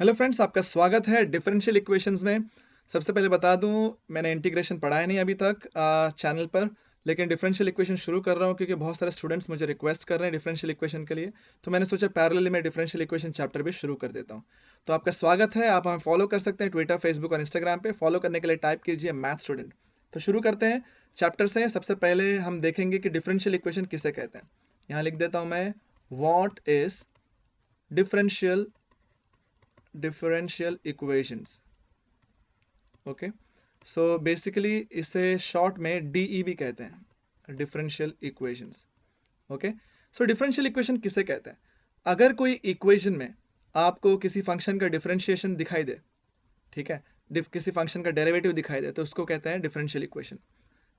Hello friends, आपका स्वागत है डिफरेंशियल इक्वेशंस में। सबसे पहले बता दूं, मैंने इंटीग्रेशन पढ़ा है नहीं अभी तक चैनल पर, लेकिन डिफरेंशियल इक्वेशन शुरू कर रहा हूं क्योंकि बहुत सारे स्टूडेंट्स मुझे रिक्वेस्ट कर रहे हैं डिफरेंशियल इक्वेशन के लिए। तो मैंने सोचा पैरेलली मैं डिफरेंशियल इक्वेशन चैप्टर भी शुरू कर देता हूं। तो आपका स्वागत है, आप हमें फॉलो कर सकते हैं ट्विटर, फेसबुक और इंस्टाग्राम पे। फॉलो करने के लिए टाइप कीजिए मैथ स्टूडेंट। तो शुरू करते हैं चैप्टर से। सबसे पहले हम देखेंगे कि डिफरेंशियल इक्वेशन किसे कहते हैं। यहाँ लिख देता हूँ मैं, what is differential equations. Okay, so basically इसे शॉर्ट में डीई भी कहते हैं, डिफरेंशियल इक्वेशंस। ओके, सो डिफरेंशियल इक्वेशन किसे कहते हैं? अगर कोई इक्वेशन में आपको किसी फंक्शन का डिफरेंशिएशन दिखाई दे, ठीक है, किसी फंक्शन का डेरिवेटिव दिखाई दे, तो उसको कहते हैं डिफरेंशियल इक्वेशन।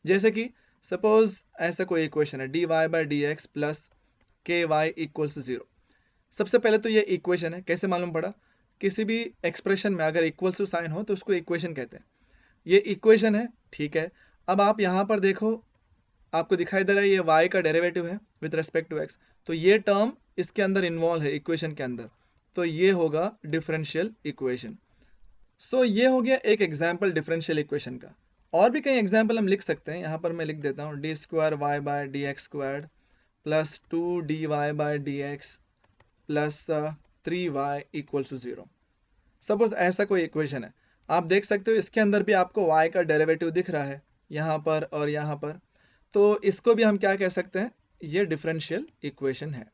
जैसे कि सपोज ऐसा कोई इक्वेशन है, D Y by D X plus K Y equals 0। सबसे पहले तो ये इक्वेशन है, कैसे मालूम पड़ा? किसी भी एक्सप्रेशन में अगर इक्वल्स टू साइन हो तो उसको इक्वेशन कहते हैं। ये इक्वेशन है, ठीक है। अब आप यहाँ पर देखो, आपको दिखाई दे रहा है ये y का डेरिवेटिव है विद रेस्पेक्ट टू x, तो ये टर्म इसके अंदर इन्वॉल्व है इक्वेशन के अंदर, तो ये होगा डिफरेंशियल इक्वेशन। सो ये हो गया एक एग्जाम्पल डिफरेंशियल इक्वेशन का। और भी कई एग्जाम्पल हम लिख सकते हैं। यहाँ पर मैं लिख देता हूँ, D square Y by D x square plus 2dy by D X plus 3y equals to 0। Suppose ऐसा कोई इक्वेशन है, आप देख सकते हो इसके अंदर भी आपको y का डेरिवेटिव दिख रहा है यहाँ पर और यहाँ पर, तो इसको भी हम क्या कह सकते हैं? ये डिफरेंशियल इक्वेशन है,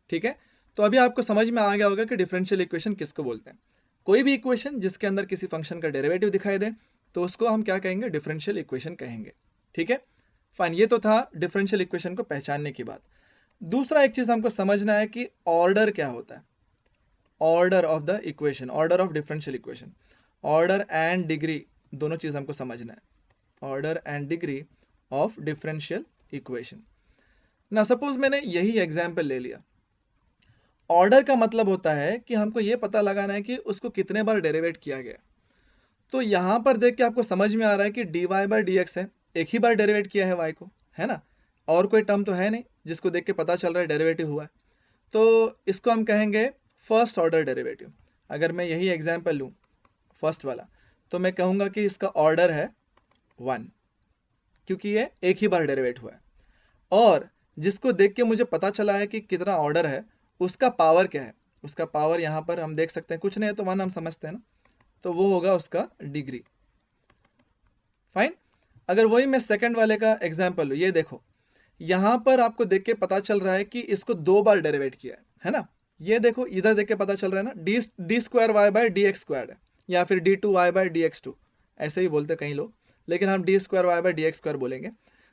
ठीक है। तो अभी आपको समझ में आ गया होगा कि डिफरेंशियल इक्वेशन किसको बोलते हैं। कोई भी इक्वेशन जिसके अंदर किसी फंक्शन का डेरिवेटिव दिखाई दे, तो उसको हम क्या कहेंगे? डिफरेंशियल इक्वेशन कहेंगे, ठीक है। फाइन, ये तो था डिफरेंशियल इक्वेशन को पहचानने की बात। दूसरा एक चीज हमको समझना है कि ऑर्डर क्या होता है। Order of the equation, order of differential equation, order and degree, दोनों चीज हमको समझना है। Order and degree of differential equation. ना सपोज मैंने यही एग्जाम्पल ले लिया। ऑर्डर का मतलब होता है कि हमको ये पता लगाना है कि उसको कितने बार डेरिवेट किया गया। तो यहां पर देख के आपको समझ में आ रहा है कि dy बाई डी एक्स है, एक ही बार डेरिवेट किया है y को, है ना। और कोई टर्म तो है नहीं जिसको देख के पता चल रहा है डेरिवेटिव हुआ है। तो इसको हम कहेंगे फर्स्ट ऑर्डर डेरिवेटिव। अगर मैं यही एग्जाम्पल लूँ फर्स्ट वाला, तो मैं कहूँगा कि इसका ऑर्डर है 1, क्योंकि ये एक ही बार डेरिवेट हुआ है। और जिसको देख के मुझे पता चला है कि कितना ऑर्डर है, उसका पावर क्या है? उसका पावर यहाँ पर हम देख सकते हैं, कुछ नहीं है तो 1 हम समझते हैं ना, तो वो होगा उसका डिग्री। फाइन। अगर वही मैं सेकंड वाले का एग्जाम्पल लूँ, ये देखो, यहाँ पर आपको देख के पता चल रहा है कि इसको 2 बार डेरिवेट किया है ना। ये देखो, इधर देख के पता चल रहा है ना, D square Y by D x square है, या फिर D two Y by D X two, ऐसे ही बोलते कई लोग, लेकिन हम D square Y by D x square बोलेंगे।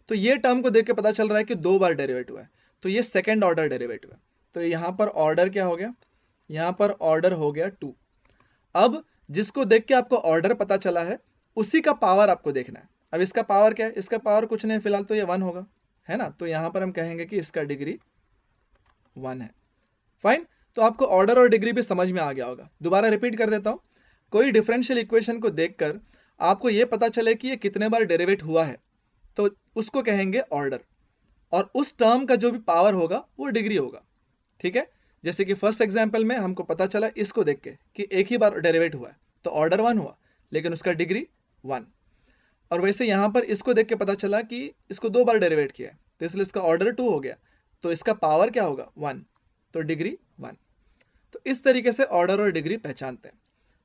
तो ये टर्म को देख के पता चल रहा है कि 2 बार डेरिवेट हुआ है, तो ये सेकेंड ऑर्डर डेरिवेटिव है। तो यहाँ पर ऑर्डर क्या हो गया? यहाँ पर ऑर्डर हो गया 2। अब जिसको देख के आपको ऑर्डर पता चला है, उसी का पावर आपको देखना है। अब इसका पावर क्या है? इसका पावर कुछ नहीं, फिलहाल तो ये 1 होगा, है ना। तो यहां पर हम कहेंगे कि इसका डिग्री 1 है। फाइन। तो आपको ऑर्डर और डिग्री भी समझ में आ गया होगा। दोबारा रिपीट कर देता हूं, कोई डिफरेंशियल इक्वेशन को देखकर आपको यह पता चले कि ये कितने बार डेरिवेट हुआ है, तो उसको कहेंगे ऑर्डर, और उस टर्म का जो भी पावर होगा वो डिग्री होगा, ठीक है। जैसे कि फर्स्ट एग्जाम्पल में हमको पता चला इसको देख के कि एक ही बार डेरिवेट हुआ है, तो ऑर्डर 1 हुआ, लेकिन उसका डिग्री 1। और वैसे यहां पर इसको देख के पता चला कि इसको 2 बार डेरिवेट किया है, तो इसलिए इसका ऑर्डर 2 हो गया, तो इसका पावर क्या होगा? 1, तो डिग्री 1। तो इस तरीके से ऑर्डर और डिग्री पहचानते हैं।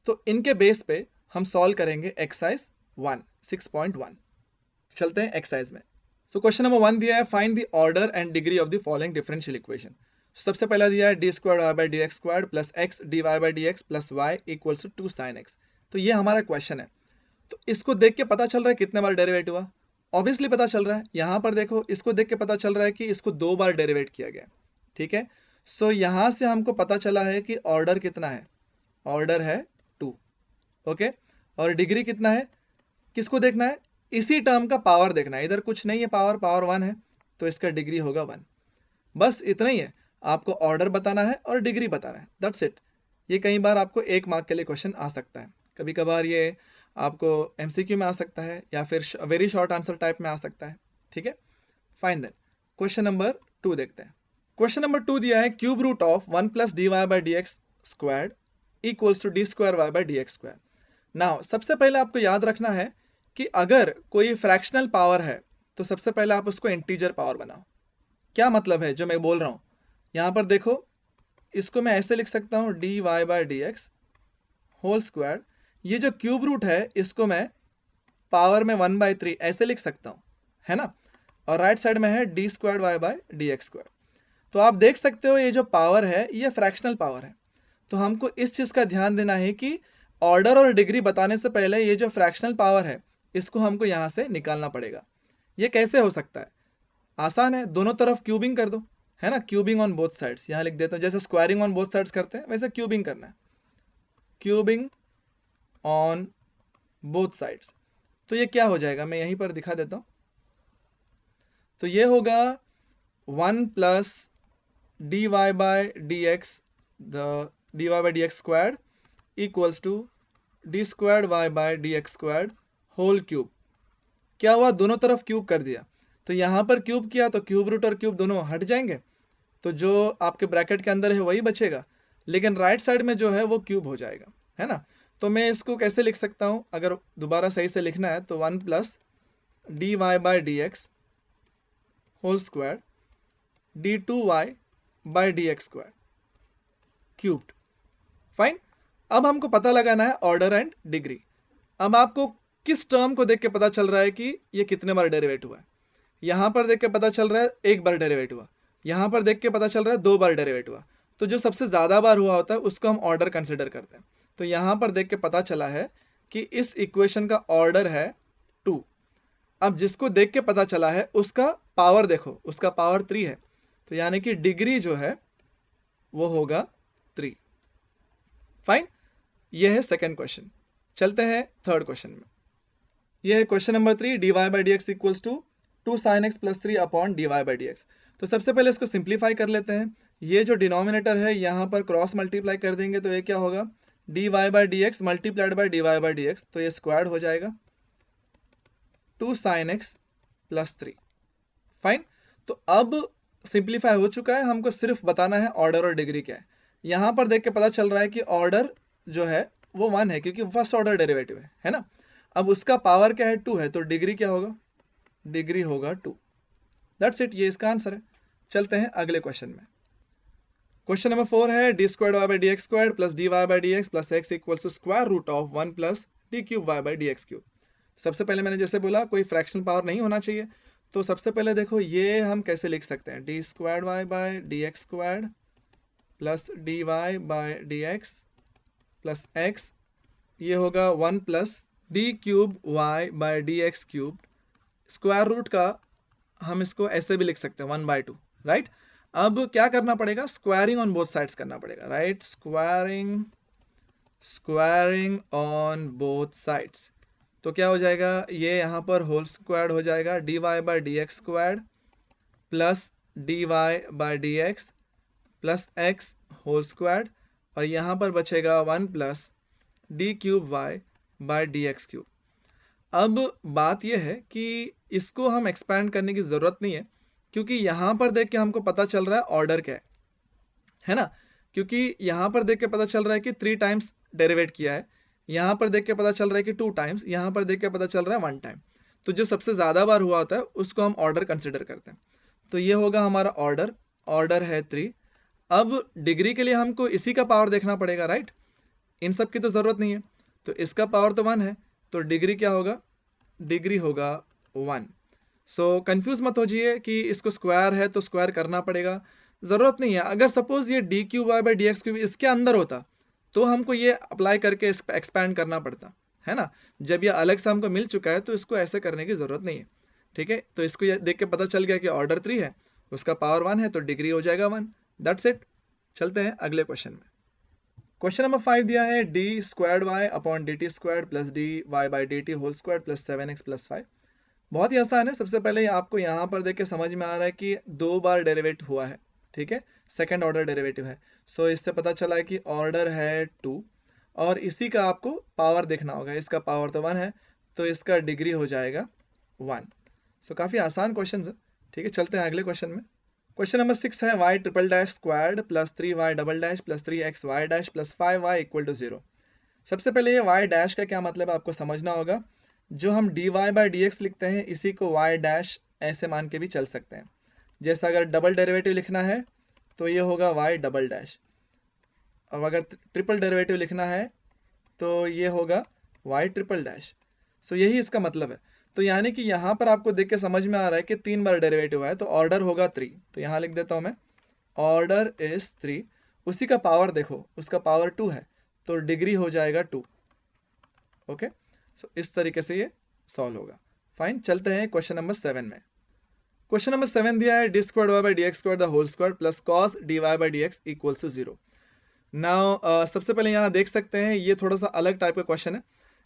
तो इनके बेस पे हम सॉल्व करेंगे एक्सरसाइज 1 6.1। चलते हैं एक्सरसाइज में। सो क्वेश्चन नंबर 1 दिया है, find the order and degree of the following differential equation. सबसे पहला दिया है D square Y by D x square plus X D Y by D X plus Y equals to 2 sine X. तो ये हमारा question है। तो इसको देख के पता चल रहा है कितने बार डेरिवेट हुआ, ऑब्वियसली पता चल रहा है। यहां पर देखो, इसको देख के पता चल रहा है कि इसको 2 बार डेरिवेट किया गया, ठीक है। सो यहां से हमको पता चला है कि ऑर्डर कितना है? ऑर्डर है 2, ओके। और डिग्री कितना है? किसको देखना है? इसी टर्म का पावर देखना है, इधर कुछ नहीं है, पावर 1 है, तो इसका डिग्री होगा 1। बस इतना ही है, आपको ऑर्डर बताना है और डिग्री बताना है, दैट्स इट। ये कई बार आपको 1 मार्क के लिए क्वेश्चन आ सकता है, कभी कभार ये आपको एमसीक्यू में आ सकता है, या फिर वेरी शॉर्ट आंसर टाइप में आ सकता है, ठीक है। फाइन देन, क्वेश्चन नंबर 2 देखते हैं। क्वेश्चन नंबर 2 दिया है, cube root of 1 plus D Y by D X squared equals to D square Y by D x square. Now सबसे पहले आपको याद रखना है कि अगर कोई फ्रैक्शनल पावर है तो सबसे पहले आप उसको इंटीजर पावर बनाओ। क्या मतलब है जो मैं बोल रहा हूँ, यहाँ पर देखो, इसको मैं ऐसे लिख सकता हूँ D Y by D x whole square. ये जो क्यूब रूट है इसको मैं पावर में 1/3 ऐसे लिख सकता हूँ, है ना। और राइट साइड में है D square Y by D x square. तो आप देख सकते हो ये जो पावर है ये फ्रैक्शनल पावर है। तो हमको इस चीज़ का ध्यान देना है कि ऑर्डर और डिग्री बताने से पहले ये जो फ्रैक्शनल पावर है इसको हमको यहाँ से निकालना पड़ेगा। ये कैसे हो सकता है? आसान है, दोनों तरफ क्यूबिंग कर दो, है ना। क्यूबिंग ऑन बोथ साइड्स, यहाँ लिख देता हूँ, जैसे स्क्वायरिंग ऑन बोथ साइड्स करते हैं वैसे क्यूबिंग करना है, क्यूबिंग ऑन बोथ साइड्स। तो ये क्या हो जाएगा, मैं यहीं पर दिखा देता हूँ। तो ये होगा 1 plus D Y by D X, the D Y by D X squared equals to D squared Y by D X squared whole cube. क्या हुआ, दोनों तरफ क्यूब कर दिया। तो यहाँ पर क्यूब किया तो क्यूब रूट और क्यूब दोनों हट जाएंगे, तो जो आपके ब्रैकेट के अंदर है वही बचेगा, लेकिन राइट साइड में जो है वो क्यूब हो जाएगा, है ना। तो मैं इसको कैसे लिख सकता हूँ, अगर दोबारा सही से लिखना है तो 1 plus D Y by D x whole square D two Y by D x square cubed. Fine. अब हमको पता लगाना है ऑर्डर एंड डिग्री। अब आपको किस टर्म को देख के पता चल रहा है कि ये कितने बार डेरिवेट हुआ है। यहाँ पर देख के पता चल रहा है एक बार डेरिवेट हुआ, यहाँ पर देख के पता चल रहा है 2 बार डेरिवेट हुआ। तो जो सबसे ज़्यादा बार हुआ होता है उसको हम ऑर्डर कंसिडर करते हैं। तो यहाँ पर देख के पता चला है कि इस इक्वेशन का ऑर्डर है 2। अब जिसको देख के पता चला है उसका पावर देखो, उसका पावर 3 है, तो यानी कि डिग्री जो है वो होगा 3। फाइन। ये है सेकेंड क्वेश्चन। चलते हैं थर्ड क्वेश्चन में। ये है question number 3, D Y by D X equals to 2 sine X plus 3 upon D Y by D X. तो सबसे पहले इसको सिंप्लीफाई कर लेते हैं। ये जो डिनोमिनेटर है यहाँ पर क्रॉस मल्टीप्लाई कर देंगे तो ये क्या होगा, D Y by D X multiplied by D Y by D X, तो ये स्क्वायर्ड हो जाएगा 2 साइन एक्स प्लस 3। फाइन। तो अब सिंप्लीफाई हो चुका है, हमको सिर्फ बताना है ऑर्डर और डिग्री क्या है। यहाँ पर देख के पता चल रहा है कि ऑर्डर जो है वो 1 है क्योंकि फर्स्ट ऑर्डर डेरिवेटिव है ना। अब उसका पावर क्या है, 2 है, तो डिग्री क्या होगा, डिग्री होगा 2। दैट्स इट, ये इसका आंसर है। चलते हैं अगले क्वेश्चन में। क्वेश्चन नंबर 4 है D square Y by D x square plus D Y by D X plus X equals to square root of 1 plus D cube Y by D X cube. सबसे पहले मैंने जैसे बोला कोई fractional power नहीं होना चाहिए, तो सबसे पहले देखो ये हम कैसे लिख सकते हैं, D square Y by D x square plus D Y by D X plus X, ये होगा 1 plus D cube Y by D X cube. Square root का हम इसको ऐसे भी लिख सकते हैं 1/2, राइट। अब क्या करना पड़ेगा, स्क्वायरिंग ऑन बोथ साइड्स करना पड़ेगा, right. Squaring on both sides, तो क्या हो जाएगा, ये यहाँ पर होल स्क्वायर्ड हो जाएगा D Y by D X squared plus D Y by D X plus X whole squared, और यहाँ पर बचेगा 1 plus D cube Y by D X cube. अब बात यह है कि इसको हम एक्सपैंड करने की ज़रूरत नहीं है, क्योंकि यहाँ पर देख के हमको पता चल रहा है ऑर्डर क्या है ना। क्योंकि यहाँ पर देख के पता चल रहा है कि 3 टाइम्स डेरिवेट किया है, यहाँ पर देख के पता चल रहा है कि 2 टाइम्स, यहाँ पर देख के पता चल रहा है 1 टाइम। तो जो सबसे ज़्यादा बार हुआ होता है उसको हम ऑर्डर कंसिडर करते हैं। तो ये होगा हमारा ऑर्डर, ऑर्डर है 3। अब डिग्री के लिए हमको इसी का पावर देखना पड़ेगा, राइट। इन सब की तो ज़रूरत नहीं है, तो इसका पावर तो 1 है, तो डिग्री क्या होगा, डिग्री होगा 1। सो कंफ्यूज मत हो जाइए कि इसको स्क्वायर है तो स्क्वायर करना पड़ेगा, ज़रूरत नहीं है। अगर सपोज ये D cube Y by D X cube इसके अंदर होता तो हमको ये अप्लाई करके एक्सपैंड करना पड़ता, है ना। जब ये अलग से हमको मिल चुका है तो इसको ऐसे करने की ज़रूरत नहीं है, ठीक है। तो इसको ये देख के पता चल गया कि ऑर्डर 3 है, उसका पावर 1 है, तो डिग्री हो जाएगा 1। That's it. चलते हैं अगले क्वेश्चन में। क्वेश्चन नंबर 5 दिया है D squared Y upon D T squared plus D Y by D T whole squared plus 7x plus 5। बहुत ही आसान है। सबसे पहले आपको यहाँ पर देख के समझ में आ रहा है कि 2 बार डेरिवेट हुआ है, ठीक है, सेकंड ऑर्डर डेरिवेटिव है। सो इससे पता चला है कि ऑर्डर है 2, और इसी का आपको पावर देखना होगा। इसका पावर तो 1 है, तो इसका डिग्री हो जाएगा 1। सो काफ़ी आसान क्वेश्चन है, ठीक है। चलते हैं अगले क्वेश्चन में। क्वेश्चन नंबर 6 है y triple dash squared plus 3y double dash plus 3xy dash plus 5y equal to 0। सबसे पहले ये y डैश का क्या मतलब है आपको समझना होगा। जो हम dy बाई डी एक्स लिखते हैं इसी को y डैश ऐसे मान के भी चल सकते हैं। जैसे अगर डबल डेरिवेटिव लिखना है तो ये होगा y डबल डैश, और अगर ट्रिपल डेरिवेटिव लिखना है तो ये होगा y ट्रिपल डैश। सो यही इसका मतलब है। तो यानी कि यहाँ पर आपको देख के समझ में आ रहा है कि 3 बार डेरिवेटिव है तो ऑर्डर होगा 3। तो यहाँ लिख देता हूँ मैं, ऑर्डर इज 3। उसी का पावर देखो, उसका पावर 2 है तो डिग्री हो जाएगा 2। ओके, सो इस तरीके से ये सॉल्व होगा। फाइन, चलते हैं क्वेश्चन नंबर 7 में। क्वेश्चन नंबर 7 दिया है D square Y by D x square the whole square plus cos D Y by D X equals to 0। Now सबसे पहले यहाँ देख सकते हैं ये थोड़ा सा अलग टाइप का क्वेश्चन है।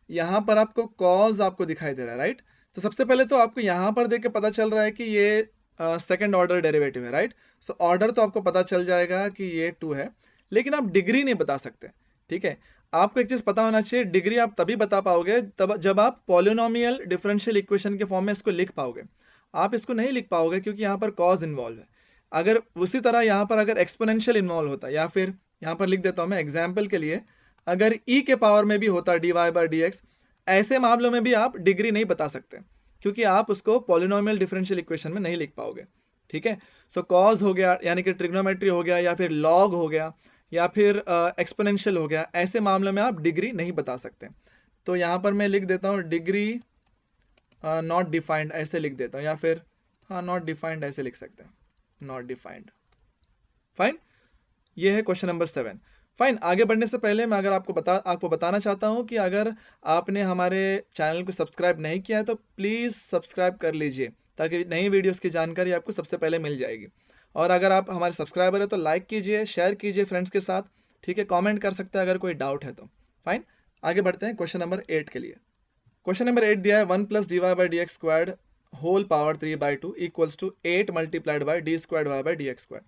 यहाँ पर आपको कॉज आपको दिखाई दे रहा है, राइट। तो सबसे पहले तो आपको यहाँ पर देख के पता चल रहा है कि ये सेकंड ऑर्डर डेरिवेटिव है, राइट। सो ऑर्डर तो आपको पता चल जाएगा कि ये 2 है, लेकिन आप डिग्री नहीं बता सकते, ठीक है। आपको एक चीज पता होना चाहिए, डिग्री आप तभी बता पाओगे तब जब आप पॉलिनोमियल डिफरेंशियल इक्वेशन के फॉर्म में इसको लिख पाओगे। आप इसको नहीं लिख पाओगे क्योंकि यहाँ पर कॉज इन्वॉल्व है। अगर उसी तरह यहाँ पर अगर एक्सपोनेंशियल इन्वॉल्व होता, या फिर यहाँ पर लिख देता हूँ मैं एग्जाम्पल के लिए, अगर e के पावर में भी होता D Y by D X, ऐसे मामलों में भी आप डिग्री नहीं बता सकते क्योंकि आप उसको पॉलिनोमियल डिफरेंशियल इक्वेशन में नहीं लिख पाओगे, ठीक है। सो कॉज हो गया यानी कि ट्रिग्नोमेट्री हो गया, या फिर लॉग हो गया, या फिर एक्सपोनेंशियल हो गया, ऐसे मामलों में आप डिग्री नहीं बता सकते। तो यहाँ पर मैं लिख देता हूँ डिग्री नॉट डिफाइंड, ऐसे लिख देता हूँ, या फिर हाँ नॉट डिफाइंड ऐसे लिख सकते हैं, नॉट डिफाइंड। फाइन, ये है क्वेश्चन नंबर 7। फाइन, आगे बढ़ने से पहले मैं अगर आपको बताना चाहता हूँ कि अगर आपने हमारे चैनल को सब्सक्राइब नहीं किया है तो प्लीज़ सब्सक्राइब कर लीजिए ताकि नई वीडियोस की जानकारी आपको सबसे पहले मिल जाएगी। और अगर आप हमारे सब्सक्राइबर है तो लाइक कीजिए, शेयर कीजिए फ्रेंड्स के साथ, ठीक है। कॉमेंट कर सकते हैं अगर कोई डाउट है तो। फाइन, आगे बढ़ते हैं क्वेश्चन नंबर 8 के लिए। क्वेश्चन नंबर 8 दिया है 1 plus D Y by D X squared whole power 3/2 equals to 8 multiplied by D squared Y by D x square.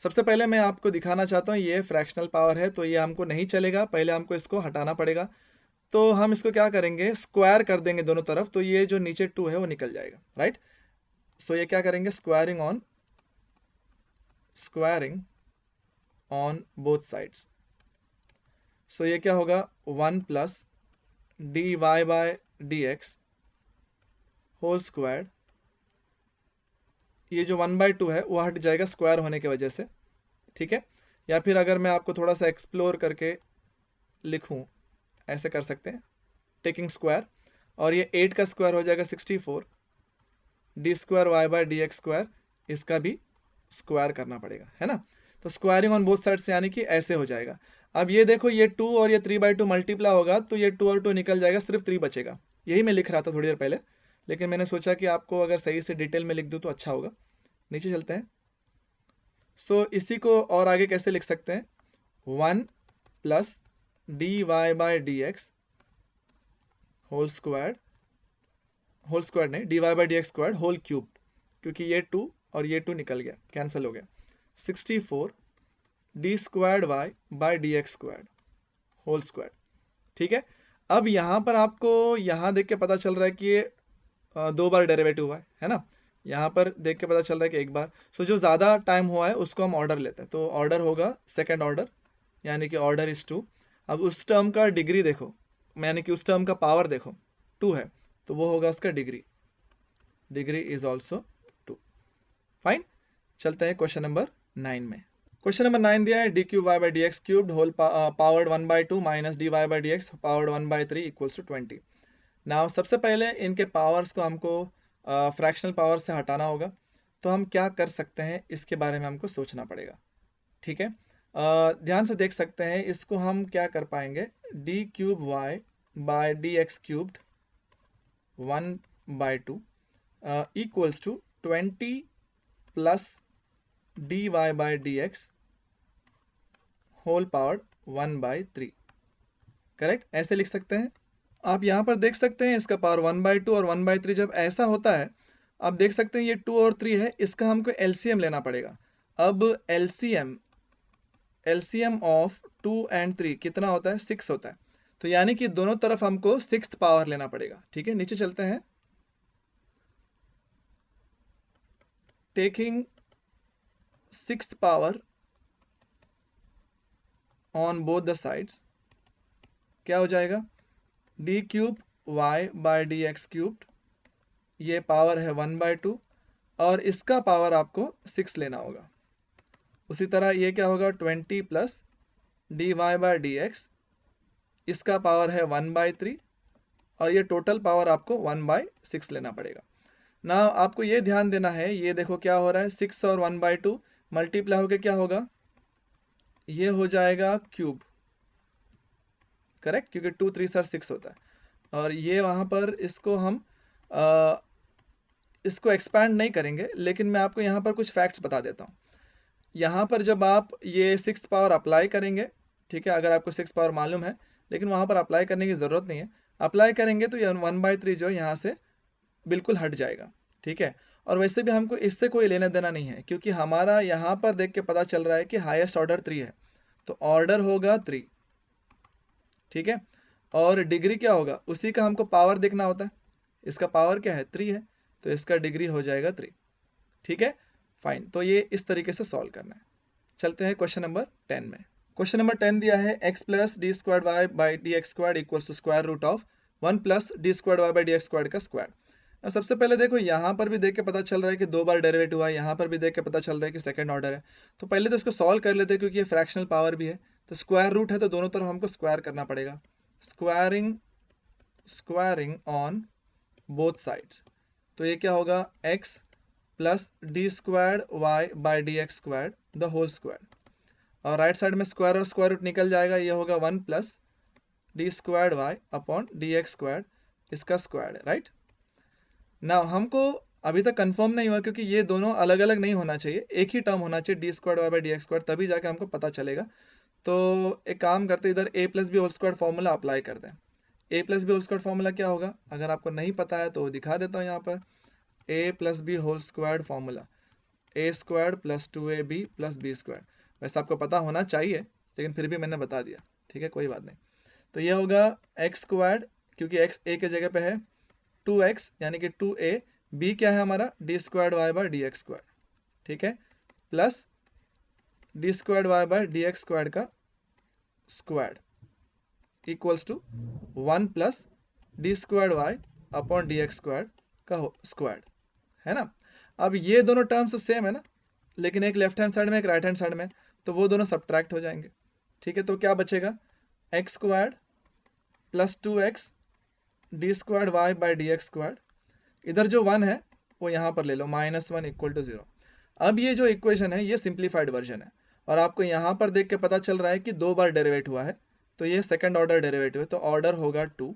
सबसे पहले मैं आपको दिखाना चाहता हूँ ये फ्रैक्शनल पावर है तो ये हमको नहीं चलेगा, पहले हमको इसको हटाना पड़ेगा। तो हम इसको क्या करेंगे, स्क्वायर कर देंगे दोनों तरफ, तो ये जो नीचे 2 है वो निकल जाएगा, राइट। सो ये क्या करेंगे, squaring on both sides. So ये क्या होगा 1 plus D Y by D x whole square, ये जो 1/2 है वो हट जाएगा स्क्वायर होने की वजह से, ठीक है। या फिर अगर मैं आपको थोड़ा सा एक्सप्लोर करके लिखूं, ऐसे कर सकते हैं टेकिंग स्क्वायर, और ये 8 का स्क्वायर हो जाएगा 64, D square Y by D x square, इसका भी स्क्वायर करना पड़ेगा, है ना। तो स्क्वायरिंग ऑन बोथ साइड्स यानी कि ऐसे हो जाएगा। अब ये देखो ये 2 और ये 3/2 मल्टीप्लाई होगा तो ये 2 और 2 निकल जाएगा, सिर्फ 3 बचेगा। यही मैं लिख रहा था थोड़ी देर पहले, लेकिन मैंने सोचा कि आपको अगर सही से डिटेल में लिख दूं तो अच्छा होगा। नीचे चलते हैं। सो इसी को और आगे कैसे लिख सकते हैं, 1 plus D Y by D x whole square नहीं, d Y by D x square whole cube, क्योंकि ये 2 और ये 2 निकल गया, कैंसिल हो गया, 64 D squared Y by D x square whole square, ठीक है। अब यहाँ पर आपको यहाँ देख के पता चल रहा है कि ये 2 बार डेरिवेटिव हुआ है ना। यहाँ पर देख के पता चल रहा है कि 1 बार। सो जो ज़्यादा टाइम हुआ है उसको हम ऑर्डर लेते हैं, तो ऑर्डर होगा सेकेंड ऑर्डर, यानी कि ऑर्डर इज 2। अब उस टर्म का डिग्री देखो, यानी कि उस टर्म का पावर देखो 2 है तो वो होगा उसका डिग्री इज ऑल्सो 2। फाइन, चलते हैं क्वेश्चन नंबर 9 में। क्वेश्चन नंबर 9 दिया है D cube Y by D X cubed whole powered 1/2 minus D Y by D X powered 1/3 equals to 20। Now सबसे पहले इनके पावर्स को हमको फ्रैक्शनल पावर से हटाना होगा, तो हम क्या कर सकते हैं इसके बारे में हमको सोचना पड़ेगा, ठीक है। ध्यान से देख सकते हैं इसको हम क्या कर पाएंगे, D cube Y by D X cubed 1/2 equals to 20 plus D Y by D x whole power 1/3, correct, ऐसे लिख सकते हैं। आप यहाँ पर देख सकते हैं इसका पावर 1/2 और 1/3 जब ऐसा होता है, आप देख सकते हैं ये 2 और 3 है, इसका हमको एलसीएम लेना पड़ेगा। अब एलसीएम ऑफ 2 एंड 3 कितना होता है, 6 होता है। तो यानी कि दोनों तरफ हमको 6th पावर लेना पड़ेगा, ठीक है। नीचे चलते हैं। Taking 6th power on both the sides क्या हो जाएगा, D cube Y by D X cubed, ये पावर है 1/2 और इसका पावर आपको 6 लेना होगा। उसी तरह ये क्या होगा 20 plus D Y by D X, इसका पावर है 1/3 और ये टोटल पावर आपको 1/6 लेना पड़ेगा ना। आपको ये ध्यान देना है, ये देखो क्या हो रहा है 6 और 1/2 मल्टीप्लाई होके क्या होगा, ये हो जाएगा क्यूब, करेक्ट, क्योंकि 2 3 6 होता है। और ये वहां पर इसको हम इसको एक्सपैंड नहीं करेंगे, लेकिन मैं आपको यहाँ पर कुछ फैक्ट्स बता देता हूँ। यहाँ पर जब आप ये 6th पावर अप्लाई करेंगे, ठीक है, अगर आपको 6th पावर मालूम है, लेकिन वहाँ पर अप्लाई करने की ज़रूरत नहीं है, अप्लाई करेंगे तो ये 1/3 जो है यहाँ से बिल्कुल हट जाएगा, ठीक है। और वैसे भी हमको इससे कोई लेना देना नहीं है, क्योंकि हमारा यहाँ पर देख के पता चल रहा है कि हाईएस्ट ऑर्डर 3 है, तो ऑर्डर होगा 3, ठीक है। और डिग्री क्या होगा, उसी का हमको पावर देखना होता है, इसका पावर क्या है 3 है, तो इसका डिग्री हो जाएगा 3, ठीक है, फाइन। तो ये इस तरीके से सॉल्व करना है। चलते हैं क्वेश्चन नंबर 10 में। क्वेश्चन नंबर 10 दिया है x plus D square Y by D x square equals to square root of 1 plus D square Y by D x square का स्क्वायर। अब सबसे पहले देखो यहाँ पर भी देख के पता चल रहा है कि 2 बार डेरिवेटिव हुआ है, यहाँ पर भी देख के पता चल रहा है कि सेकंड ऑर्डर है। तो पहले तो इसको सॉल्व कर लेते हैं, क्योंकि ये फ्रैक्शनल पावर भी है, तो स्क्वायर रूट है तो दोनों तरफ हमको स्क्वायर करना पड़ेगा, स्क्वायरिंग ऑन बोथ साइड्स। तो ये क्या होगा x plus D square Y by D x square the whole square, और राइट साइड में स्क्वायर और स्क्वायर रूट निकल जाएगा, ये होगा 1 plus D square Y upon D x square, इसका स्क्वायर है, राइट। नाउ हमको अभी तक कंफर्म नहीं हुआ, क्योंकि ये दोनों अलग अलग नहीं होना चाहिए, एक ही टर्म होना चाहिए D square Y by D x square, तभी जाके हमको पता चलेगा। तो एक काम करते इधर a plus B whole square formula apply कर दें। a plus B whole square formula क्या होगा, अगर आपको नहीं पता है तो दिखा देता हूँ यहाँ पर, a plus B whole square formula a square plus 2ab plus B square. वैसे आपको पता होना चाहिए, लेकिन फिर भी मैंने बता दिया, ठीक है, कोई बात नहीं। तो ये होगा एक्स स्क्वायर, क्योंकि x a के जगह पे है 2x यानी कि 2a, b क्या है हमारा d square Y by D x square, ठीक है, plus D square Y by D x square का square equals to 1 plus D square Y upon D x square का स्क्वायर, है ना। अब ये दोनों टर्म्स तो सेम है ना, लेकिन एक लेफ्ट हैंड साइड में एक राइट हैंड साइड में, तो वो दोनों सब्ट्रैक्ट हो जाएंगे, ठीक है। तो क्या बचेगा X square plus 2x D square Y by D x square, इधर जो 1 है वो यहाँ पर ले लो, -1 इक्वल टू 0। अब ये जो इक्वेशन है ये सिंप्लीफाइड वर्जन है, और आपको यहाँ पर देख के पता चल रहा है कि 2 बार डेरिवेट हुआ है, तो ये सेकंड ऑर्डर डेरिवेटिव है, तो ऑर्डर होगा 2,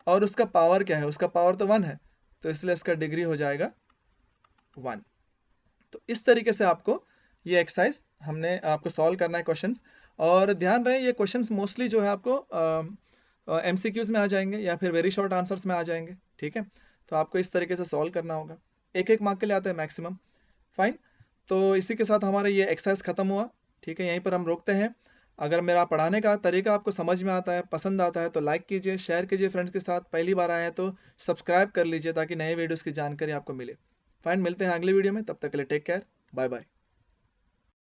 और उसका पावर क्या है, उसका पावर तो 1 है, तो इसलिए इसका डिग्री हो जाएगा 1। तो इस तरीके से आपको ये एक्सरसाइज हमने आपको सॉल्व करना है क्वेश्चंस। और ध्यान रहे ये क्वेश्चंस मोस्टली जो है आपको MCQs में आ जाएंगे या फिर वेरी शॉर्ट आंसर्स में आ जाएंगे, ठीक है। तो आपको इस तरीके से सॉल्व करना होगा, 1-1 मार्क के लिए आते हैं मैक्सिमम, फाइन। तो इसी के साथ हमारा ये एक्सरसाइज खत्म हुआ, ठीक है, यहीं पर हम रोकते हैं। अगर मेरा पढ़ाने का तरीका आपको समझ में आता है, पसंद आता है, तो लाइक कीजिए, शेयर कीजिए फ्रेंड्स के साथ, पहली बार आए हैं तो सब्सक्राइब कर लीजिए ताकि नए वीडियोस की जानकारी आपको मिले। फाइन, मिलते हैं अगली वीडियो में, तब तक के लिए टेक केयर, बाय बाय।